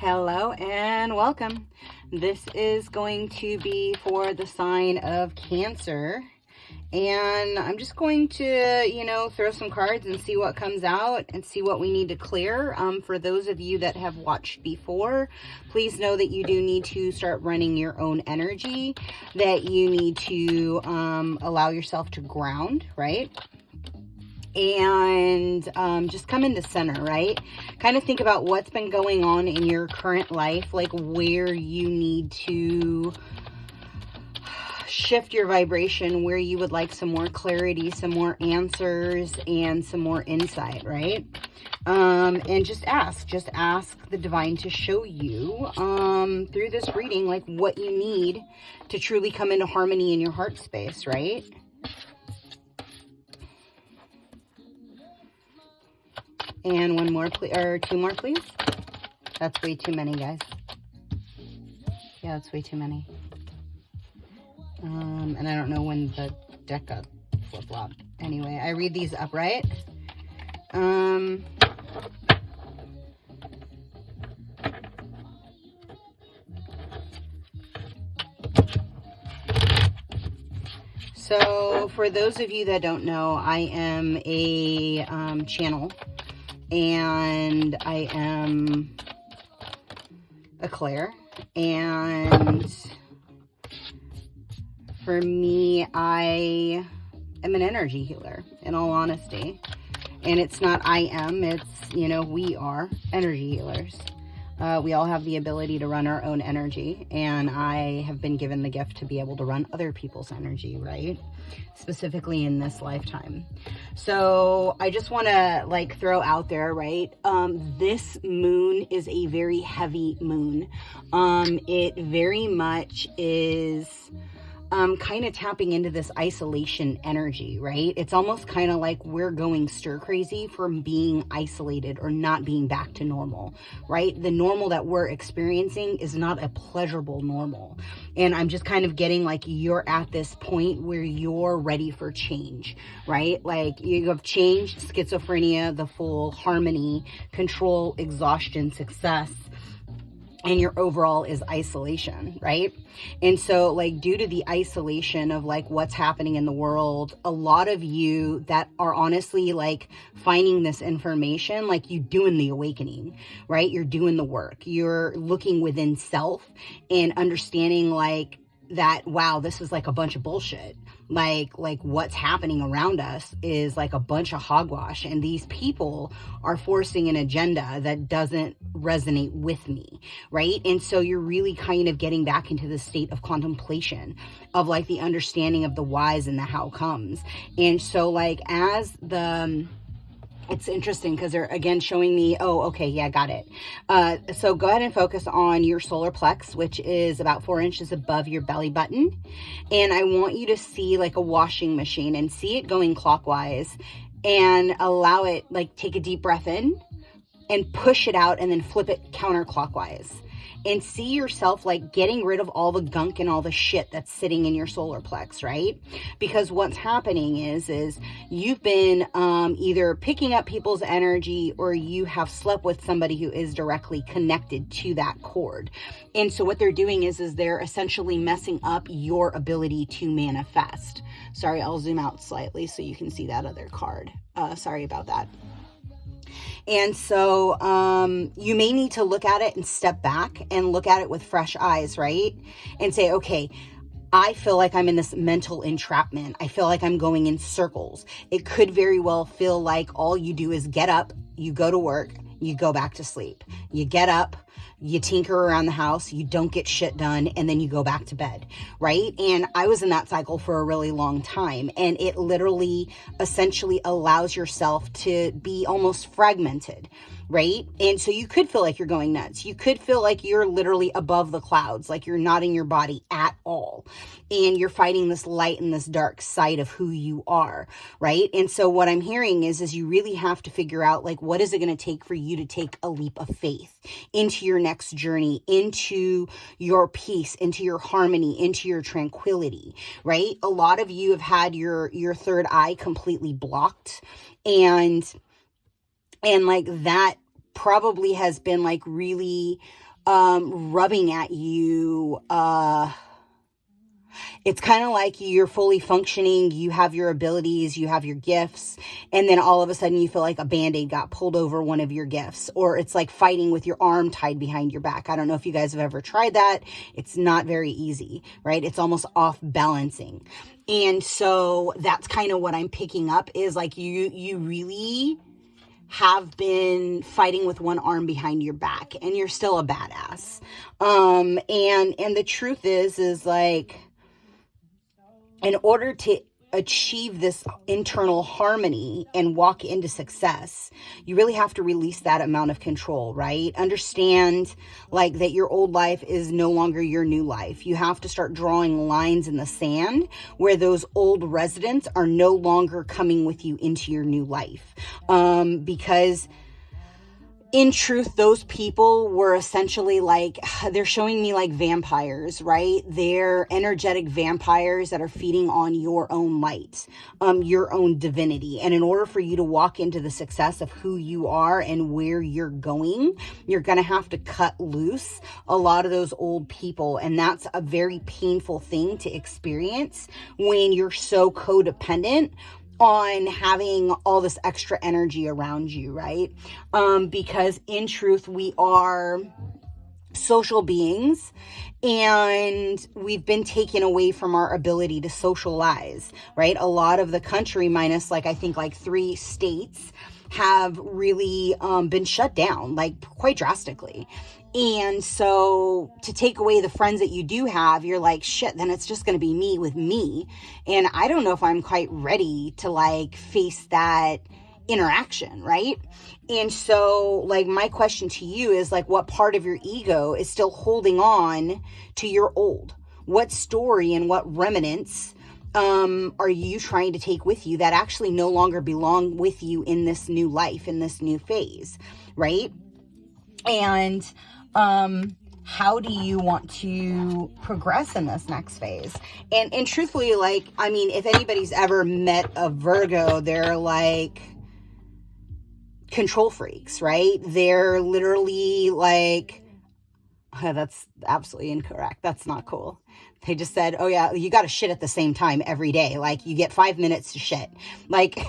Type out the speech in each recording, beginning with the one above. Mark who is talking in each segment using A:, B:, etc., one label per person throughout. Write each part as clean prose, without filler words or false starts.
A: Hello and welcome. This is going to be for the sign of Cancer. And I'm just going to, throw some cards and see what comes out and see what we need to clear. For those of you that have watched before, please know that you do need to start running your own energy, that you need to allow yourself to ground, right? And just come into center, right? Kind of think about what's been going on in your current life, like where you need to shift your vibration, where you would like some more clarity, some more answers, and some more insight, right? And just ask the divine to show you through this reading, like what you need to truly come into harmony in your heart space, right? And one more, or two more, please. That's way too many, guys. Yeah, that's way too many. And I don't know when the deck got flip-flopped. Anyway, I read these upright. So for those of you that don't know, I am a channel. And I am a clair, and for me, I am an energy healer, in all honesty. And it's not I am, it's, we are energy healers. We all have the ability to run our own energy, and I have been given the gift to be able to run other people's energy, right? Specifically in this lifetime. So I just want to throw out there, right? This moon is a very heavy moon. It very much is kind of tapping into this isolation energy, right? It's almost kind of like we're going stir crazy from being isolated or not being back to normal, right? The normal that we're experiencing is not a pleasurable normal. And I'm just kind of getting like you're at this point where you're ready for change, right? Like you have changed, schizophrenia, the full harmony, control, exhaustion, success. And your overall is isolation, right? And so due to the isolation of what's happening in the world, a lot of you that are honestly finding this information, you doing the awakening, right? You're doing the work. You're looking within self and understanding that, wow, this is a bunch of bullshit. What's happening around us is a bunch of hogwash, and these people are forcing an agenda that doesn't resonate with me, right? And so you're really kind of getting back into the state of contemplation of the understanding of the whys and the how comes. And so it's interesting because they're again showing me, oh, okay, yeah, got it. So go ahead and focus on your solar plex, which is about 4 inches above your belly button. And I want you to see a washing machine and see it going clockwise and allow it, take a deep breath in and push it out and then flip it counterclockwise. And see yourself getting rid of all the gunk and all the shit that's sitting in your solar plex, right? Because what's happening is you've been either picking up people's energy or you have slept with somebody who is directly connected to that cord. And so what they're doing is they're essentially messing up your ability to manifest. Sorry, I'll zoom out slightly so you can see that other card. Sorry about that. And so you may need to look at it and step back and look at it with fresh eyes, right? And say, okay, I feel like I'm in this mental entrapment. I feel like I'm going in circles. It could very well feel like all you do is get up, you go to work, you go back to sleep. You get up, you tinker around the house, you don't get shit done, and then you go back to bed, right? And I was in that cycle for a really long time, and it literally essentially allows yourself to be almost fragmented, right? And so you could feel like you're going nuts. You could feel like you're literally above the clouds, like you're not in your body at all. And you're fighting this light and this dark side of who you are, right? And so what I'm hearing is you really have to figure out what is it going to take for you to take a leap of faith into your next journey, into your peace, into your harmony, into your tranquility, right? A lot of you have had your third eye completely blocked, and that probably has been really rubbing at you. It's kind of like you're fully functioning, you have your abilities, you have your gifts, and then all of a sudden you feel like a Band-Aid got pulled over one of your gifts, or it's like fighting with your arm tied behind your back. I don't know if you guys have ever tried that. It's not very easy, right? It's almost off balancing. And so that's kind of what I'm picking up, is like you really have been fighting with one arm behind your back, and you're still a badass. And the truth is like, in order to achieve this internal harmony and walk into success, you really have to release that amount of control, right? Understand like that your old life is no longer your new life. You have to start drawing lines in the sand where those old residents are no longer coming with you into your new life. Because in truth, those people were essentially like, they're showing me like vampires, right? They're energetic vampires that are feeding on your own light, your own divinity. And in order for you to walk into the success of who you are and where you're going, you're going to have to cut loose a lot of those old people. And that's a very painful thing to experience when you're so codependent on having all this extra energy around you, right? Because in truth, we are social beings, and we've been taken away from our ability to socialize, right? A lot of the country, minus like, I think like 3 states, have really been shut down, like quite drastically. And so to take away the friends that you do have, you're like, shit, then it's just going to be me with me. And I don't know if I'm quite ready to like face that interaction, right? And so like my question to you is like, what part of your ego is still holding on to your old? What story and what remnants are you trying to take with you that actually no longer belong with you in this new life, in this new phase, right? And how do you want to progress in this next phase? And truthfully, like, I mean, if anybody's ever met a Virgo, they're like control freaks, right? They're literally like, that's absolutely incorrect. That's not cool. They just said, oh yeah, you got to shit at the same time every day. Like you get 5 minutes to shit. Like,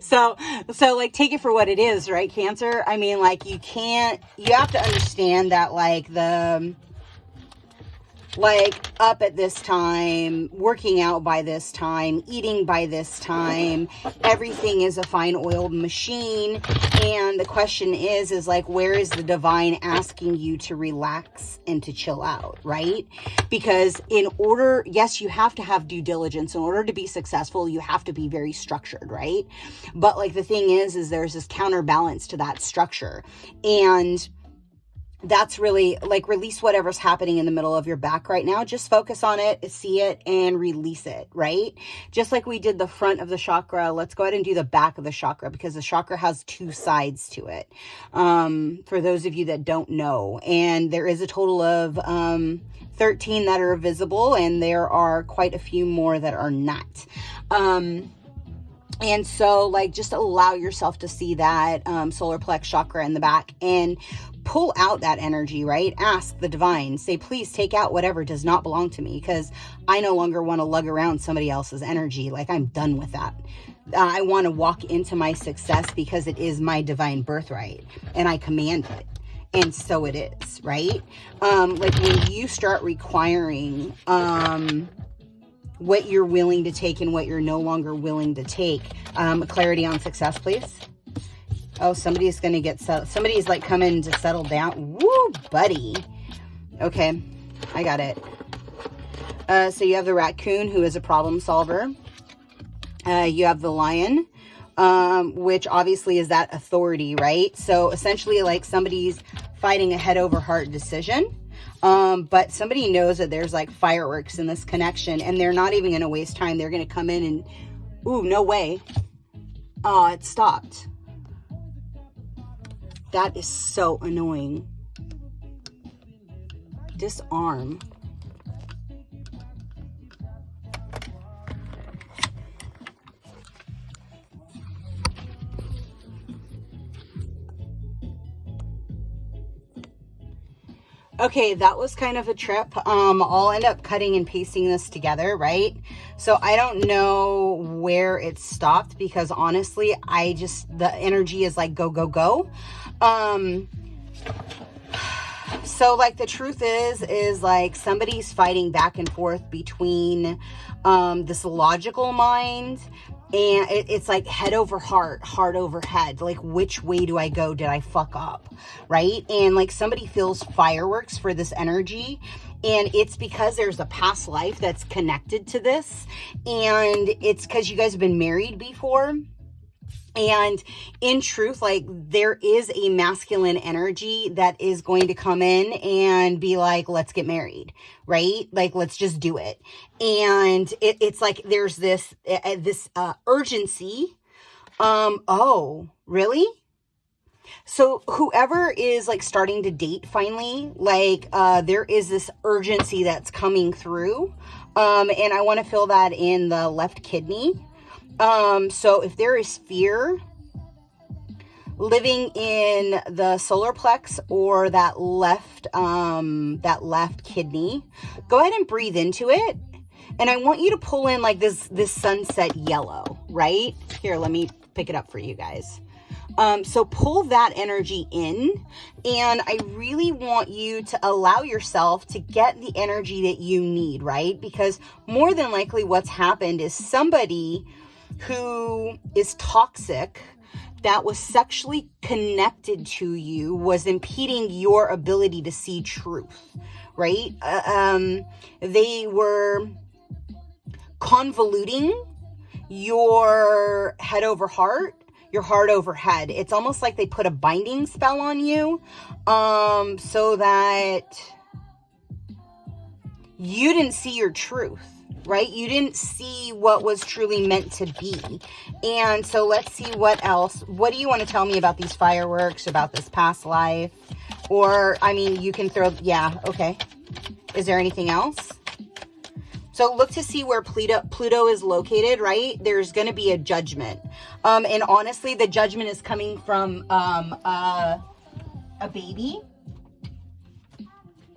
A: so like take it for what it is, right? Cancer. I mean, like you have to understand that like up at this time, working out by this time, eating by this time, everything is a fine oiled machine. And the question is like, where is the divine asking you to relax and to chill out, right? Because yes, you have to have due diligence. In order to be successful, you have to be very structured, right? But like the thing is there's this counterbalance to that structure. And that's really like, release whatever's happening in the middle of your back right now. Just focus on it, see it, and release it, right? Just like we did the front of the chakra, let's go ahead and do the back of the chakra, because the chakra has 2 sides to it. For those of you that don't know, and there is a total of 13 that are visible, and there are quite a few more that are not. And so like, just allow yourself to see that solar plex chakra in the back and pull out that energy, right? Ask the divine, say, please take out whatever does not belong to me, because I no longer want to lug around somebody else's energy. Like I'm done with that. I want to walk into my success because it is my divine birthright and I command it. And so it is, right? Like when you start requiring, what you're willing to take and what you're no longer willing to take. Clarity on success, please. Oh, somebody's going to get settled. Somebody's like coming to settle down. Woo, buddy. Okay, I got it. So you have the raccoon, who is a problem solver. You have the lion, which obviously is that authority, right? So essentially like somebody's fighting a head over heart decision. But somebody knows that there's like fireworks in this connection, and they're not even going to waste time. They're going to come in and, ooh, no way. It stopped. That is so annoying. Disarm. Okay, that was kind of a trip. I'll end up cutting and pasting this together, right? So I don't know where it stopped because honestly, the energy is like go, go, go. So like the truth is like somebody's fighting back and forth between this logical mind and it's like head over heart, heart over head. Like, which way do I go? Did I fuck up? Right? And like somebody feels fireworks for this energy. And it's because there's a past life that's connected to this. And it's because you guys have been married before. And in truth, like there is a masculine energy that is going to come in and be like, let's get married, right? Like, let's just do it. And it's like, there's this urgency. Oh, really? So whoever is like starting to date finally, like, there is this urgency that's coming through. And I want to feel that in the left kidney. So if there is fear living in the solar plex or that left kidney, go ahead and breathe into it. And I want you to pull in like this sunset yellow, right? Here, let me pick it up for you guys. So pull that energy in, and I really want you to allow yourself to get the energy that you need, right? Because more than likely what's happened is somebody who is toxic that was sexually connected to you was impeding your ability to see truth, right? They were convoluting your head over heart, your heart over head. It's almost like they put a binding spell on you, so that you didn't see your truth, right? You didn't see what was truly meant to be. And so let's see what else. What do you want to tell me about these fireworks, about this past life? Or, I mean, you can throw, yeah, okay. Is there anything else? So look to see where Pluto is located, right? There's going to be a judgment. And honestly, the judgment is coming from a baby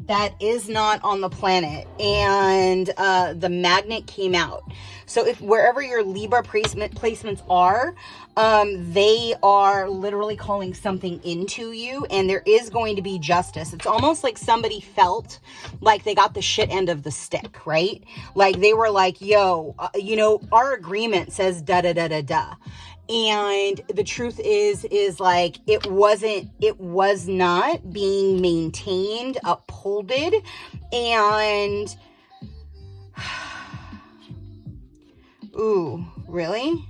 A: that is not on the planet, and the magnet came out. So if wherever your Libra placements are, they are literally calling something into you, and there is going to be justice. It's almost like somebody felt like they got the shit end of the stick, right? Like they were like, yo, our agreement says da da da da da. And the truth is like, it was not being maintained, upholded. And, ooh, really?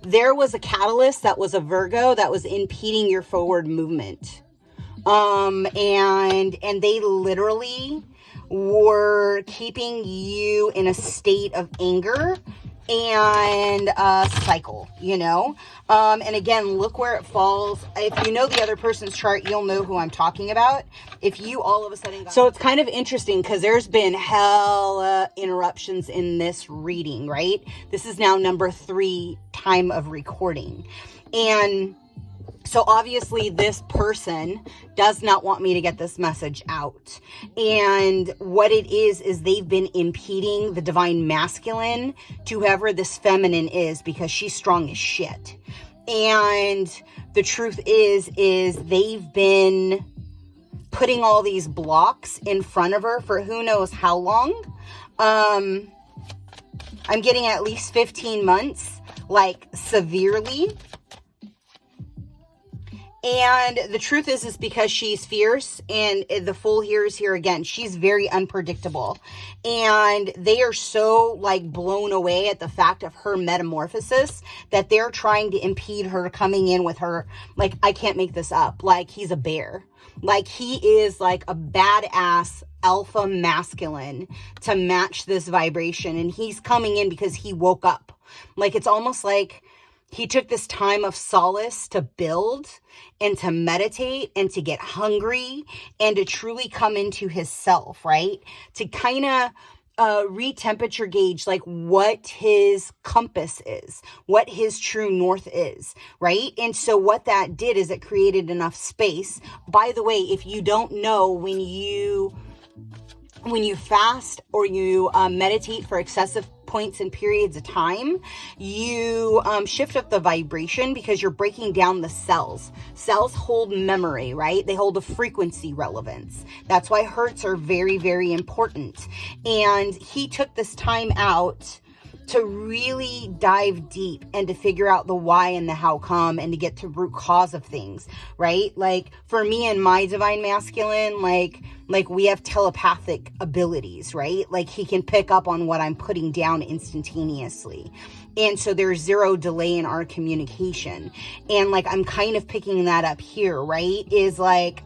A: There was a catalyst that was a Virgo that was impeding your forward movement. And they literally were keeping you in a state of anger and cycle, and again, look where it falls. If you know the other person's chart, you'll know who I'm talking about. If you all of a sudden so it's kind of interesting because there's been hella interruptions in this reading, right? This is now number 3 time of recording, and so obviously this person does not want me to get this message out. And what it is they've been impeding the divine masculine to whoever this feminine is, because she's strong as shit. And the truth is they've been putting all these blocks in front of her for who knows how long. I'm getting at least 15 months, like severely. And the truth is because she's fierce, and the Fool here is here again. She's very unpredictable, and they are so like blown away at the fact of her metamorphosis that they're trying to impede her coming in with her. Like, I can't make this up. Like, he's a bear. Like, he is like a badass alpha masculine to match this vibration. And he's coming in because he woke up. Like, it's almost like he took this time of solace to build and to meditate and to get hungry and to truly come into his self, right? To kind of re-temperature gauge like what his compass is, what his true north is, right? And so what that did is it created enough space. By the way, if you don't know, when you fast or you meditate for excessive points and periods of time, you shift up the vibration because you're breaking down the cells. Cells hold memory, right? They hold a frequency relevance. That's why hertz are very, very important. And he took this time out to really dive deep and to figure out the why and the how come and to get to root cause of things, right? Like for me and my divine masculine, like we have telepathic abilities, right? Like he can pick up on what I'm putting down instantaneously. And so there's zero delay in our communication. And like, I'm kind of picking that up here, right? Is like,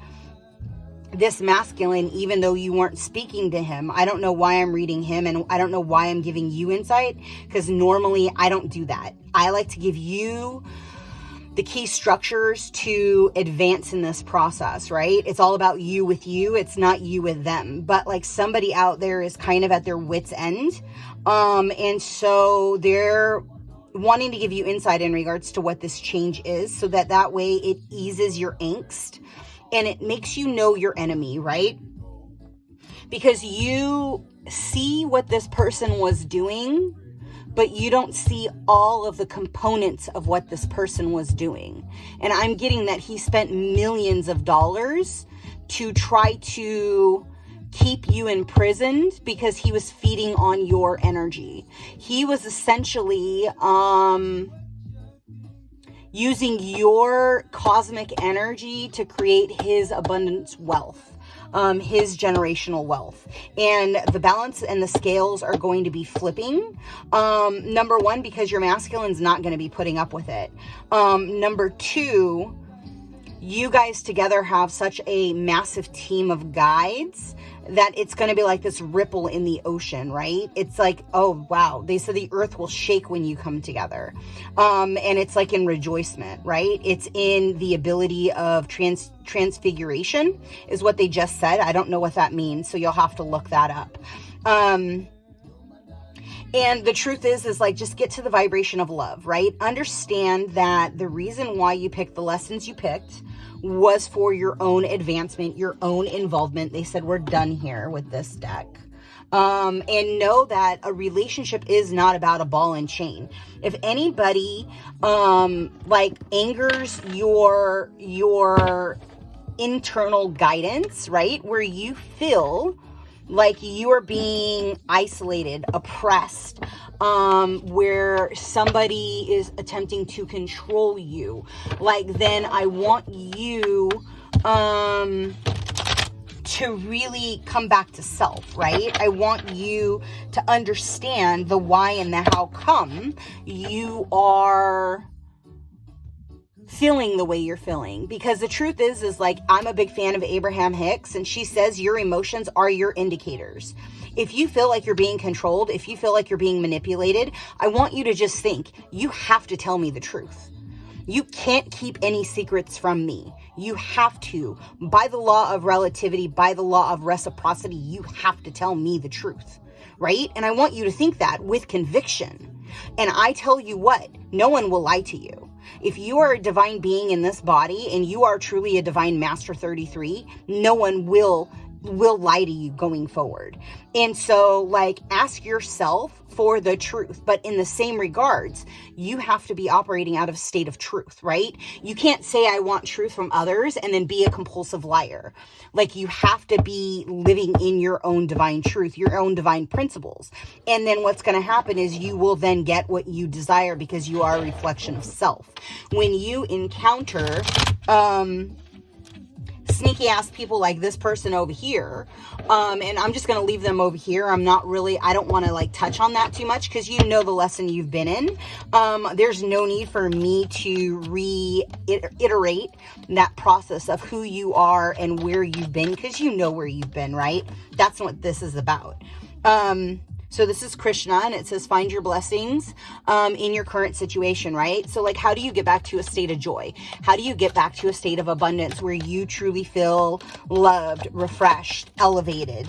A: this masculine, even though you weren't speaking to him, I don't know why I'm reading him and I don't know why I'm giving you insight, because normally I don't do that. I like to give you the key structures to advance in this process, right? It's all about you with you. It's not you with them. But like somebody out there is kind of at their wit's end. And so they're wanting to give you insight in regards to what this change is, so that way it eases your angst. And it makes you know your enemy, right? Because you see what this person was doing, but you don't see all of the components of what this person was doing. And I'm getting that he spent millions of dollars to try to keep you imprisoned because he was feeding on your energy. He was essentially using your cosmic energy to create his abundance wealth, his generational wealth. And the balance and the scales are going to be flipping. Number one, because your masculine's not going to be putting up with it. Number two, you guys together have such a massive team of guides that it's going to be like this ripple in the ocean, right? It's like, oh, wow. They said the earth will shake when you come together. And it's like in rejoicement, right? It's in the ability of transfiguration is what they just said. I don't know what that means, so you'll have to look that up. And the truth is like, just get to the vibration of love, right? Understand that the reason why you picked the lessons you picked was for your own advancement, your own involvement. They said, we're done here with this deck. And know that a relationship is not about a ball and chain. If anybody, like angers your internal guidance, right? Where you feel like you are being isolated, oppressed, where somebody is attempting to control you, like, then I want you to really come back to self, right? I want you to understand the why and the how come you are feeling the way you're feeling. Because the truth is like, I'm a big fan of Abraham Hicks, and she says your emotions are your indicators. If you feel like you're being controlled, if you feel like you're being manipulated, I want you to just think, you have to tell me the truth. You can't keep any secrets from me. You have to. By the law of relativity, by the law of reciprocity, you have to tell me the truth, right? And I want you to think that with conviction. And I tell you what, no one will lie to you. If you are a divine being in this body and you are truly a divine master 33, no one will lie to you going forward. And so, like, ask yourself for the truth. But in the same regards, you have to be operating out of a state of truth, right? You can't say I want truth from others and then be a compulsive liar. Like, you have to be living in your own divine truth, your own divine principles. And then what's going to happen is you will then get what you desire, because you are a reflection of self. When you encounter sneaky ass people like this person over here, and I'm just going to leave them over here. I don't want to like touch on that too much, because you know the lesson you've been in. There's no need for me to reiterate that process of who you are and where you've been, because you know where you've been, right? That's what this is about. So this is Krishna, and it says, find your blessings in your current situation, right? So like, how do you get back to a state of joy? How do you get back to a state of abundance where you truly feel loved, refreshed, elevated,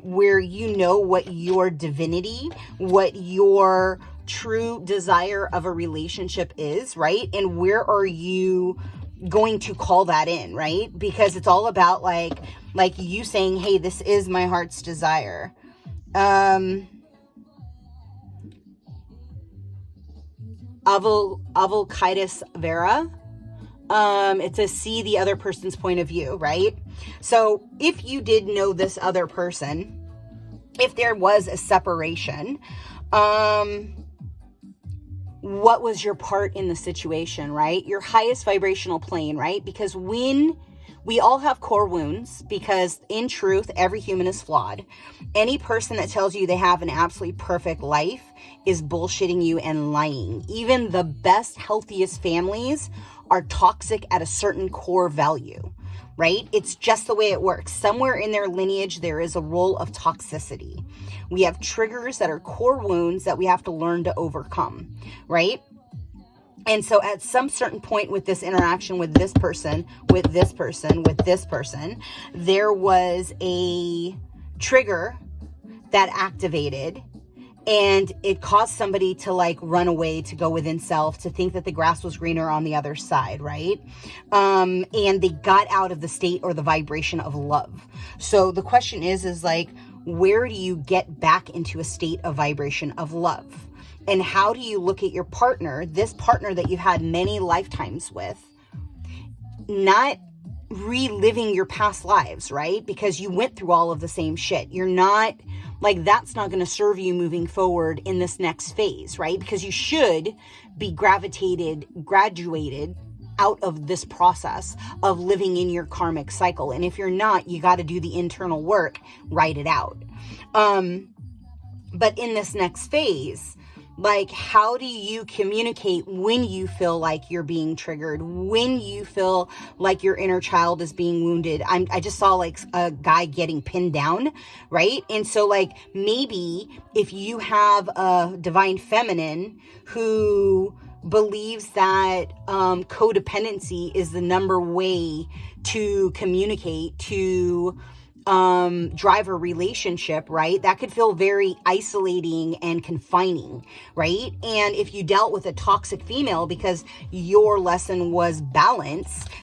A: where you know what your divinity, what your true desire of a relationship is, right? And where are you going to call that in, right? Because it's all about like you saying, hey, this is my heart's desire. Avulcitis vera. It says, see the other person's point of view, right? So if you did know this other person, if there was a separation, what was your part in the situation, right? Your highest vibrational plane, right? Because when we all have core wounds, because in truth, every human is flawed. Any person that tells you they have an absolutely perfect life is bullshitting you and lying. Even the best, healthiest families are toxic at a certain core value, right? It's just the way it works. Somewhere in their lineage, there is a role of toxicity. We have triggers that are core wounds that we have to learn to overcome, right? And so at some certain point with this interaction with this person, with this person, with this person, there was a trigger that activated, and it caused somebody to like run away, to go within self, to think that the grass was greener on the other side, right? And they got out of the state or the vibration of love. So the question is like, where do you get back into a state of vibration of love? And how do you look at your partner, this partner that you've had many lifetimes with, not reliving your past lives, right? Because you went through all of the same shit. You're not, like, that's not going to serve you moving forward in this next phase, right? Because you should be graduated out of this process of living in your karmic cycle. And if you're not, you got to do the internal work, write it out. But in this next phase, like, how do you communicate when you feel like you're being triggered, when you feel like your inner child is being wounded? I just saw like a guy getting pinned down, right? And so like, maybe if you have a divine feminine who believes that codependency is the number way to communicate, to drive a relationship, right? That could feel very isolating and confining, right? And if you dealt with a toxic female because your lesson was balance,